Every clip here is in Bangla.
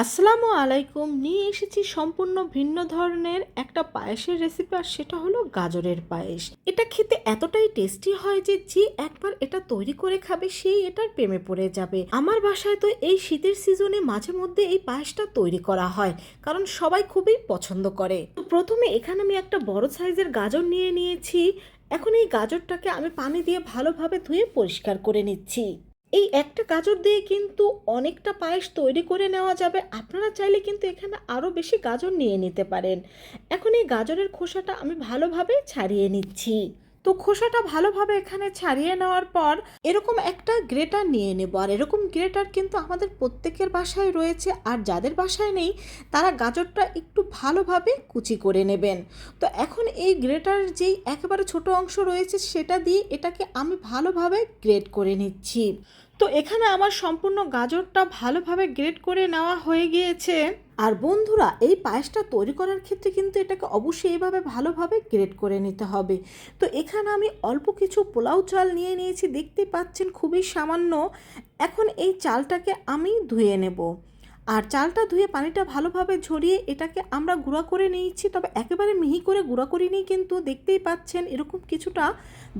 আসসালামু আলাইকুম। নিয়ে এসেছি সম্পূর্ণ ভিন্ন ধরনের একটা পায়েসের রেসিপি, আর সেটা হলো গাজরের পায়েস। এটা খেতে এতটাই টেস্টি হয় যে যে একবার এটা তৈরি করে খাবে সেই এটার প্রেমে পড়ে যাবে। আমার বাসায় তো এই শীতের সিজনে মাঝে মধ্যে এই পায়েসটা তৈরি করা হয়, কারণ সবাই খুবই পছন্দ করে। তো প্রথমে এখানে আমি একটা বড় সাইজের গাজর নিয়ে নিয়েছি। এখন এই গাজরটাকে আমি পানি দিয়ে ভালোভাবে ধুয়ে পরিষ্কার করে নিচ্ছি। এই একটা গাজর দিয়ে কিন্তু অনেকটা পায়েস তৈরি করে নেওয়া যাবে। আপনারা চাইলে কিন্তু এখানে আরও বেশি গাজর নিয়ে নিতে পারেন। এখন এই গাজরের খোসাটা আমি ভালোভাবে ছাড়িয়ে নিচ্ছি। তো খোসাটা ভালোভাবে এখানে ছাড়িয়ে নেওয়ার পর এরকম একটা গ্রেটার নিয়ে নেব। আর এরকম গ্রেটার কিন্তু আমাদের প্রত্যেকের বাসায় রয়েছে, আর যাদের বাসায় নেই তারা গাজরটা একটু ভালোভাবে কুচি করে নেবেন। তো এখন এই গ্রেটার যেই একেবারে ছোট অংশ রয়েছে সেটা দিয়ে এটাকে আমি ভালোভাবে গ্রেট করে নিচ্ছি। তো এখানে আমার সম্পূর্ণ গাজরটা ভালোভাবে গ্রেট করে নেওয়া হয়ে গিয়েছে। আর বন্ধুরা, এই পায়েসটা তৈরি করার ক্ষেত্রে কিন্তু এটাকে অবশ্যই এইভাবে ভালোভাবে গ্রেট করে নিতে হবে। তো এখানে আমি অল্প কিছু পোলাও চাল নিয়ে নিয়েছি, দেখতেই পাচ্ছেন খুবই সামান্য। এখন এই চালটাকে আমি ধুয়ে নেব। আর চালটা ধুয়ে পানিটা ভালোভাবে ঝরিয়ে এটাকে আমরা গুঁড়া করে নিয়েছি, তবে একেবারে মিহি করে গুঁড়া করিনি, কিন্তু দেখতেই পাচ্ছেন এরকম কিছুটা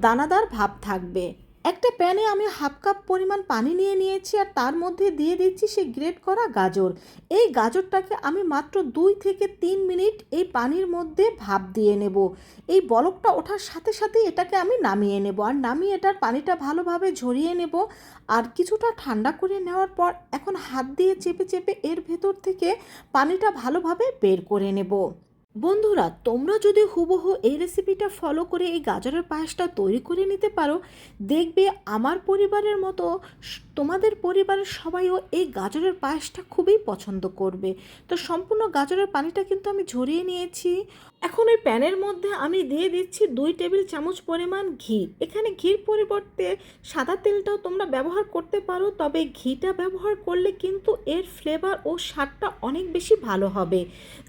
দানাদার ভাব থাকবে। একটা প্যানে আমি হাফ কাপ পরিমাণ পানি নিয়ে নিয়েছি, আর তার মধ্যে দিয়ে দিচ্ছি সেই গ্রেট করা গাজর। এই গাজরটাকে আমি মাত্র 2 থেকে 3 মিনিট এই পানির মধ্যে ভাপ দিয়ে নেব। এই বলকটা ওঠার সাথে সাথে এটাকে আমি নামিয়ে নেব, আর নামিয়ে এটার পানিটা ভালোভাবে ঝরিয়ে নেব। আর কিছুটা ঠান্ডা করে নেওয়ার পর এখন হাত দিয়ে চেপে চেপে এর ভেতর থেকে পানিটা ভালোভাবে বের করে নেব। বন্ধুরা, তোমরা যদি হুবহু এই রেসিপিটা ফলো করে এই গাজরের পায়েসটা তৈরি করে নিতে পারো, দেখবে আমার পরিবারের মতো তোমাদের পরিবারের সবাইও এই গাজরের পায়েসটা খুবই পছন্দ করবে। তো সম্পূর্ণ গাজরের পানিটা কিন্তু আমি ঝরিয়ে নিয়েছি। এখন ওই প্যানের মধ্যে আমি দিয়ে দিচ্ছি 2 টেবিল চামচ পরিমাণ ঘি। এখানে ঘির পরিবর্তে সাদা তেলটাও তোমরা ব্যবহার করতে পারো, তবে ঘিটা ব্যবহার করলে কিন্তু এর ফ্লেভার ও স্বাদটা অনেক বেশি ভালো হবে,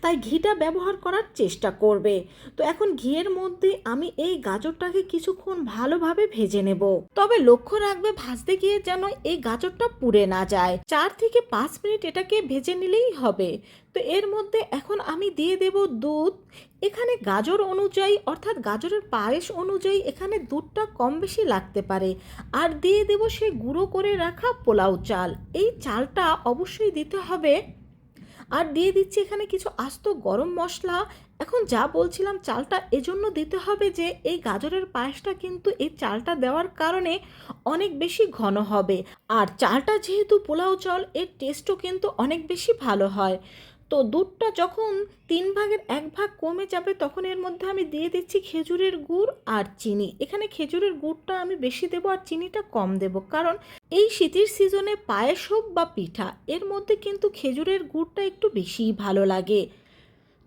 তাই ঘিটা ব্যবহার করার চেষ্টা করবে। তো এখন ঘিয়ের মধ্যে আমি এই গাজরটাকে কিছুক্ষণ ভালোভাবে ভেজে নেব, তবে লক্ষ্য রাখবে ভাজতে গিয়ে যেন এই গাজরটা পুড়ে না যায়। 4 থেকে 5 মিনিট এটাকে ভেজে নিলেই হবে। তো এর মধ্যে এখন আমি দিয়ে দেব দুধ। এখানে গাজর অনুযায়ী অর্থাৎ গাজরের পায়েস অনুযায়ী এখানে দুধটা কম বেশি লাগতে পারে। আর দিয়ে দেব সেই গুঁড়ো করে রাখা পোলাও চাল। এই চালটা অবশ্যই দিতে হবে। আর দিয়ে দিচ্ছি এখানে কিছু আস্ত গরম মশলা। এখন যা বলছিলাম চালটা এজন্য দিতে হবে যে এই গাজরের পায়েসটা কিন্তু এই চালটা দেওয়ার কারণে অনেক বেশি ঘন হবে। আর চালটা যেহেতু পোলাও চাল, এর টেস্টও কিন্তু অনেক বেশি ভালো হয়। তো দুধটা যখন 1/3 ভাগ কমে যাবে তখন এর মধ্যে আমি দিয়ে দিচ্ছি খেজুরের গুড় আর চিনি। এখানে খেজুরের গুড়টা আমি বেশি দেবো আর চিনিটা কম দেবো, কারণ এই শীতের সিজনে পায়েস হোক বা পিঠা, এর মধ্যে কিন্তু খেজুরের গুড়টা একটু বেশিই ভালো লাগে।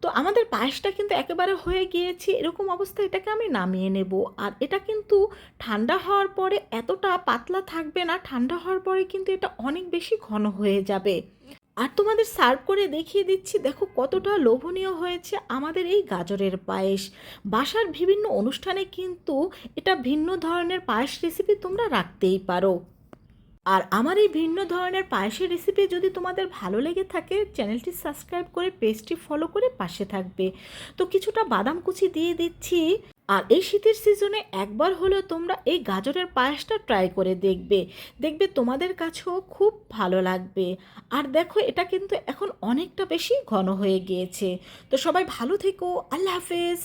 তো আমাদের পায়েসটা কিন্তু একেবারে হয়ে গিয়েছে। এরকম অবস্থায় এটাকে আমি নামিয়ে নেব। আর এটা কিন্তু ঠান্ডা হওয়ার পরে এতটা পাতলা থাকবে না, ঠান্ডা হওয়ার পরে কিন্তু এটা অনেক বেশি ঘন হয়ে যাবে। আর তোমাদের সার্ভ করে দেখিয়ে দিচ্ছি, দেখো কতটা লোভনীয় হয়েছে আমাদের এই গাজরের পায়েস। বাসার বিভিন্ন অনুষ্ঠানে কিন্তু এটা ভিন্ন ধরনের পায়েস রেসিপি তোমরা রাখতেই পারো। আর আমার এই ভিন্ন ধরনের পায়েসের রেসিপি যদি তোমাদের ভালো লেগে থাকে, চ্যানেলটি সাবস্ক্রাইব করে পেজটি ফলো করে পাশে থাকবে। তো কিছুটা বাদাম কুচি দিয়ে দিচ্ছি। আর এই শীতের সিজনে একবার হলেও তোমরা এই গাজরের পায়েসটা ট্রাই করে দেখবে, দেখবে তোমাদের কাছেও খুব ভালো লাগবে। আর দেখো এটা কিন্তু এখন অনেকটা বেশি ঘন হয়ে গিয়েছে। তো সবাই ভালো থেকো, আল্লাহ হাফেজ।